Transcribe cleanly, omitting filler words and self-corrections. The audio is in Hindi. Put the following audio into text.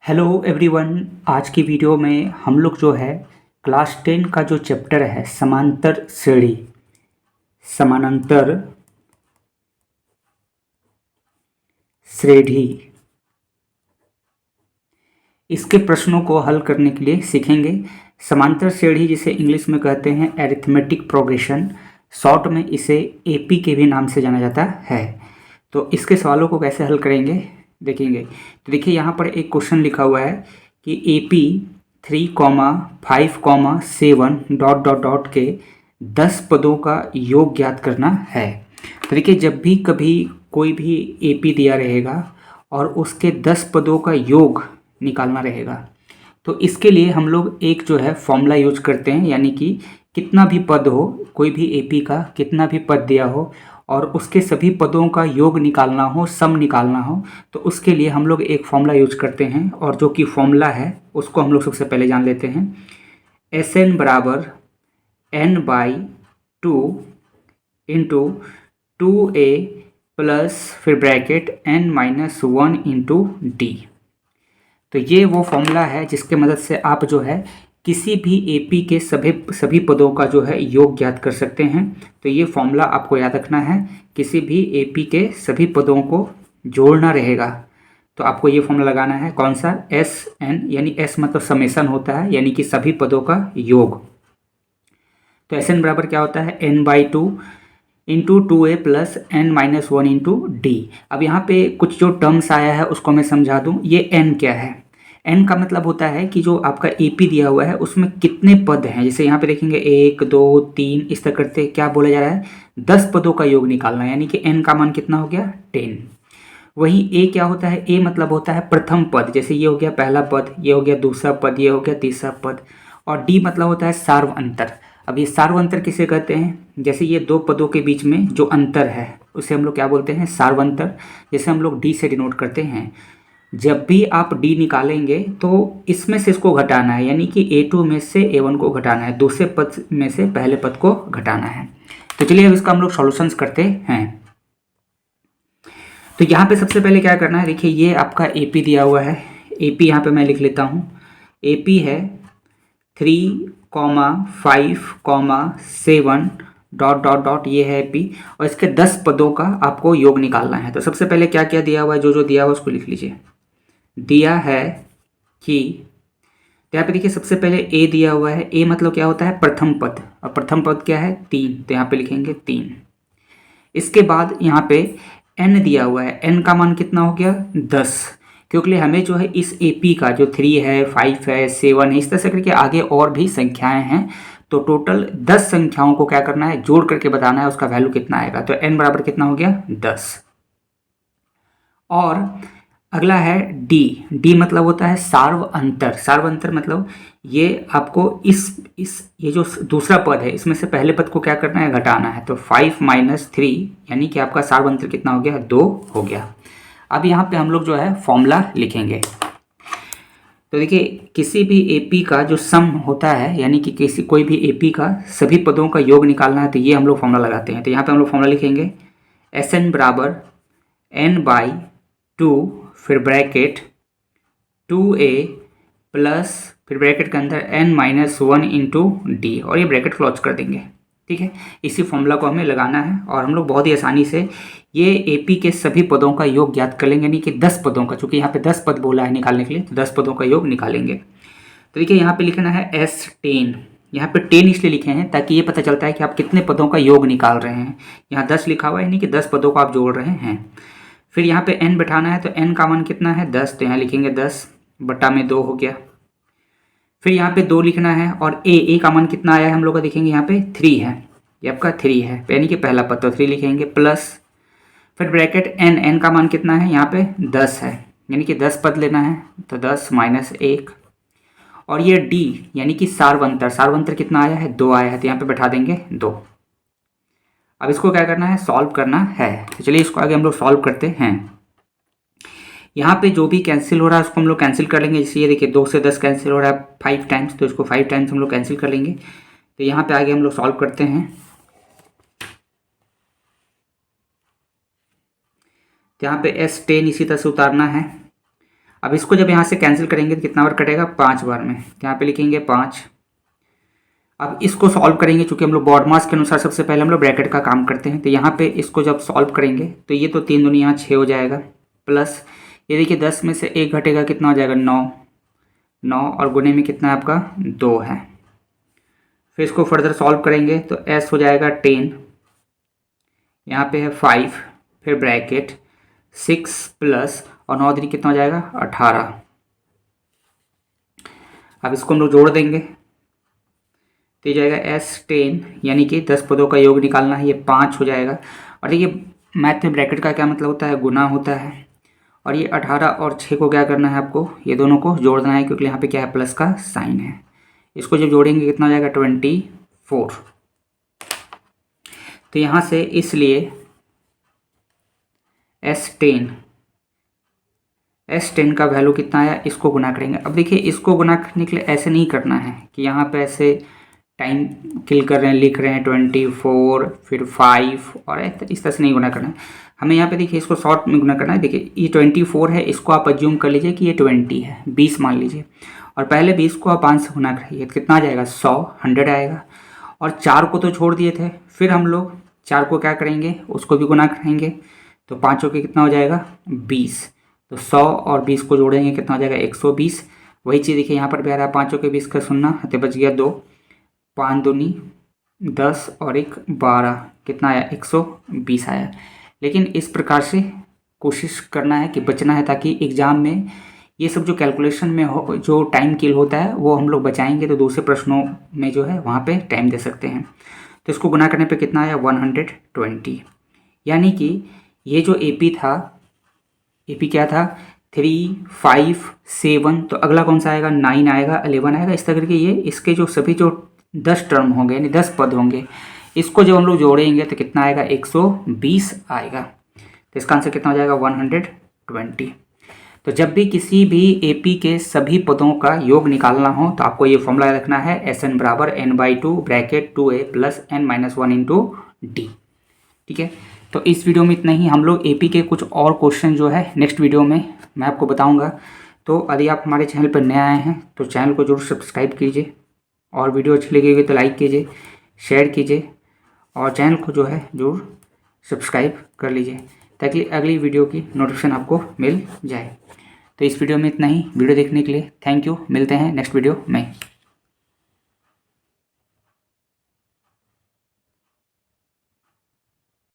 Hello everyone. आज की वीडियो में हम लोग जो है क्लास 10 का जो चैप्टर है समांतर श्रेणी, समानांतर श्रेणी, इसके प्रश्नों को हल करने के लिए सीखेंगे। समांतर श्रेणी जिसे इंग्लिश में कहते हैं एरिथमेटिक प्रोग्रेशन, शॉर्ट में इसे एपी के भी नाम से जाना जाता है। तो इसके सवालों को कैसे हल करेंगे देखेंगे। तो देखिए यहाँ पर एक क्वेश्चन लिखा हुआ है कि AP 3,5,7 डॉट डॉट डॉट के 10 पदों का योग ज्ञात करना है। तो देखिए जब भी कभी कोई भी AP दिया रहेगा और उसके 10 पदों का योग निकालना रहेगा तो इसके लिए हम लोग एक जो है फॉर्मूला यूज करते हैं, यानी कि कितना भी पद हो, कोई भी AP का कितना भी पद दिया हो और उसके सभी पदों का योग निकालना हो, सम निकालना हो, तो उसके लिए हम लोग एक फॉर्मूला यूज करते हैं। और जो कि फॉर्मूला है उसको हम लोग सबसे पहले जान लेते हैं। SN बराबर n/2 इंटू 2a प्लस फिर ब्रैकेट n-1 इंटू डी। तो ये वो फॉर्मूला है जिसके मदद से आप जो है किसी भी AP के सभी पदों का जो है योग ज्ञात कर सकते हैं। तो ये फॉर्मूला आपको याद रखना है। किसी भी AP के सभी पदों को जोड़ना रहेगा तो आपको ये फॉर्मूला लगाना है। कौन सा? SN, यानी S मतलब समेसन होता है, यानी कि सभी पदों का योग। तो SN बराबर क्या होता है? n/2 into 2a plus n-1 into D. अब यहाँ पे कुछ जो टर्म्स आया है उसको मैं समझा दूँ। ये n क्या है? n का मतलब होता है कि जो आपका AP दिया हुआ है उसमें कितने पद हैं। जैसे यहाँ पे देखेंगे 1 2 3 इस तरह करते क्या बोला जा रहा है? 10 पदों का योग निकालना है, यानी कि n का मान कितना हो गया? 10। वही a क्या होता है? a मतलब होता है प्रथम पद। जैसे ये हो गया पहला पद, ये हो गया दूसरा पद, ये हो गया तीसरा पद। और d मतलब होता है सार्व अंतर। अब ये सार्व अंतर किसे कहते हैं? जैसे ये दो पदों के बीच में जो अंतर है उसे हम लोग क्या बोलते हैं? सार्व अंतर। जैसे हम लोग d से डिनोट करते हैं। जब भी आप d निकालेंगे तो इसमें से इसको घटाना है, यानी कि A2 में से A1 को घटाना है, दूसरे पद में से पहले पद को घटाना है। तो चलिए अब इसका हम लोग सॉल्यूशंस करते हैं। तो यहाँ पे सबसे पहले क्या करना है, देखिए ये आपका AP दिया हुआ है। AP यहाँ पे मैं लिख लेता हूँ। AP है 3,5,7 डॉट डॉट डॉट, ये है AP और इसके 10 पदों का आपको योग निकालना है। तो सबसे पहले क्या क्या दिया हुआ है, जो जो दिया हुआ है उसको लिख लीजिए। दिया है कि यहाँ पे देखिए सबसे पहले A दिया हुआ है। A मतलब क्या होता है? प्रथम पद। और प्रथम पद क्या है? 3, तो यहाँ पे लिखेंगे 3। इसके बाद यहाँ पे n दिया हुआ है। n का मान कितना हो गया? 10। क्योंकि हमें जो है इस AP का जो 3 है, 5 है, 7 है, इस तरह से करके आगे और भी संख्याएं हैं। तो टोटल 10 संख्याओं को क्या करना है? जोड़ करके बताना है उसका वैल्यू कितना आएगा। तो n बराबर कितना हो गया? 10। और अगला है D। D मतलब होता है सार्व अंतर। सार्व अंतर मतलब ये आपको ये जो दूसरा पद है इसमें से पहले पद को क्या करना है? घटाना है। तो 5 - 3, यानी कि आपका सार्व अंतर कितना हो गया? 2 हो गया। अब यहाँ पे हम लोग जो है फॉर्मूला लिखेंगे। तो देखिए किसी भी AP का जो सम होता है, यानी कि कोई भी AP का सभी पदों का योग निकालना है, तो ये हम लोग फॉर्मूला लगाते हैं। तो यहाँ पे हम लोग फॉर्मूला लिखेंगे SN बराबर n/2 फिर ब्रैकेट 2a प्लस फिर ब्रैकेट के अंदर n-1 इंटू डी, और ये ब्रैकेट क्लोज कर देंगे। ठीक है, इसी फॉर्मूला को हमें लगाना है और हम लोग बहुत ही आसानी से ये AP के सभी पदों का योग ज्ञात कर लेंगे, यानी कि 10 पदों का। चूंकि यहाँ पे 10 पद बोला है निकालने के लिए, तो 10 पदों का योग निकालेंगे। तो देखिए यहाँ पे लिखना है S10। यहाँ पे 10 इसलिए लिखे हैं ताकि ये पता चलता है कि आप कितने पदों का योग निकाल रहे हैं। यहाँ 10 लिखा हुआ है, यानी कि 10 पदों को आप जोड़ रहे हैं। फिर यहाँ पे n बैठाना है, तो n का मान कितना है? 10, तो यहाँ लिखेंगे 10/2 हो गया। फिर यहाँ पे 2 लिखना है और a का मान कितना आया है हम लोग का? देखेंगे यहाँ पे 3 है, ये आपका 3 है, यानी कि पहला पद, तो 3 लिखेंगे प्लस फिर ब्रैकेट n का मान कितना है? यहाँ पे 10 है, यानी कि 10 पद लेना है, तो 10 - 1। और ये d यानी कि सार्वंतर। सार्वंतर कितना आया है? 2 आया है, तो यहाँ पे बैठा देंगे 2। अब इसको क्या करना है? सॉल्व करना है। तो चलिए इसको आगे हम लोग सॉल्व करते हैं। यहाँ पे जो भी कैंसिल हो रहा है उसको हम लोग कैंसिल कर लेंगे। जैसे ये देखिए 2 से 10 कैंसिल हो रहा है 5 टाइम्स, तो इसको 5 टाइम्स हम लोग कैंसिल कर लेंगे। तो यहाँ पे आगे हम लोग सॉल्व करते हैं। तो यहाँ पे S10 इसी तरह से उतारना है। अब इसको जब यहाँ से कैंसिल करेंगे तो कितना बार कटेगा, 5 बार में। यहाँ पे लिखेंगे 5। अब इसको सॉल्व करेंगे, चूंकि हम लोग बॉडमास के अनुसार सबसे पहले हम लोग ब्रैकेट का काम करते हैं, तो यहाँ पे इसको जब सॉल्व करेंगे तो ये तो 3 दूनी यहाँ 6 हो जाएगा, प्लस ये देखिए 10 में से 1 घटेगा, कितना हो जाएगा 9। 9 और गुने में कितना है आपका 2 है। फिर इसको फर्दर सॉल्व करेंगे तो s हो जाएगा 10, यहाँ पे है 5, फिर ब्रैकेट 6 प्लस और 9 दूनी कितना हो जाएगा 18। अब इसको हम लोग जोड़ देंगे तो ये जाएगा s10, यानी कि 10 पदों का योग निकालना है, ये 5 हो जाएगा। और देखिए मैथ में ब्रैकेट का क्या मतलब होता है, गुना होता है। और ये 18 और 6 को क्या करना है आपको, ये दोनों को जोड़ना है, क्योंकि यहाँ पे क्या है प्लस का साइन है। इसको जब जोड़ेंगे कितना हो जाएगा 24। तो यहाँ से इसलिए S10 का वैल्यू कितना आया, इसको गुना करेंगे। अब देखिए इसको गुना करने के लिए ऐसे नहीं करना है कि यहाँ पे ऐसे टाइम किल कर रहे हैं, लिख रहे हैं 24 फिर 5 और इस तरह से नहीं गुना करना है हमें। यहाँ पे देखिए इसको शॉर्ट में गुना करना है। देखिए ये 24 है, इसको आप अज्यूम कर लीजिए कि ये 20 है, 20 मान लीजिए, और पहले 20 को आप 5 से गुना करिए तो कितना आ जाएगा 100 आएगा। और 4 को तो छोड़ दिए थे, फिर हम लोग 4 को क्या करेंगे, उसको भी गुना करेंगे, तो 5 के कितना हो जाएगा 20। तो 100 और 20 को जोड़ेंगे कितना हो जाएगा 120। वही चीज़ देखिए यहाँ पर भी आ रहा है, 5 के 20 का सुनना तो बच गया 2, 5 दूनी 10 और 1 12, कितना आया 120 आया। लेकिन इस प्रकार से कोशिश करना है कि बचना है, ताकि एग्ज़ाम में ये सब जो कैलकुलेशन में हो, जो टाइम किल होता है वो हम लोग बचाएंगे, तो दूसरे प्रश्नों में जो है वहाँ पे टाइम दे सकते हैं। तो इसको गुना करने पे कितना आया 120, यानी कि ये जो AP था, AP क्या था 3 5 7, तो अगला कौन सा आएगा 9 आएगा, 11 आएगा। इस तरह करके ये इसके जो सभी जो 10 टर्म होंगे यानी 10 पद होंगे, इसको जब हम लोग जोड़ेंगे तो कितना आएगा 120 आएगा। तो इसका आंसर कितना हो जाएगा 120। तो जब भी किसी भी AP के सभी पदों का योग निकालना हो तो आपको ये फॉर्मूला रखना है, SN बराबर n/2 bracket 2a plus n-1 into D. ठीक है, तो इस वीडियो में इतना ही। हम लोग AP के कुछ और क्वेश्चन जो है नेक्स्ट वीडियो में मैं आपको बताऊंगा। तो यदि आप हमारे चैनल पर नए आए हैं तो चैनल को जरूर सब्सक्राइब कीजिए, और वीडियो अच्छी लगेगी तो लाइक कीजिए, शेयर कीजिए, और चैनल को जो है जरूर सब्सक्राइब कर लीजिए, ताकि अगली वीडियो की नोटिफिकेशन आपको मिल जाए। तो इस वीडियो में इतना ही। वीडियो देखने के लिए थैंक यू। मिलते हैं नेक्स्ट वीडियो में।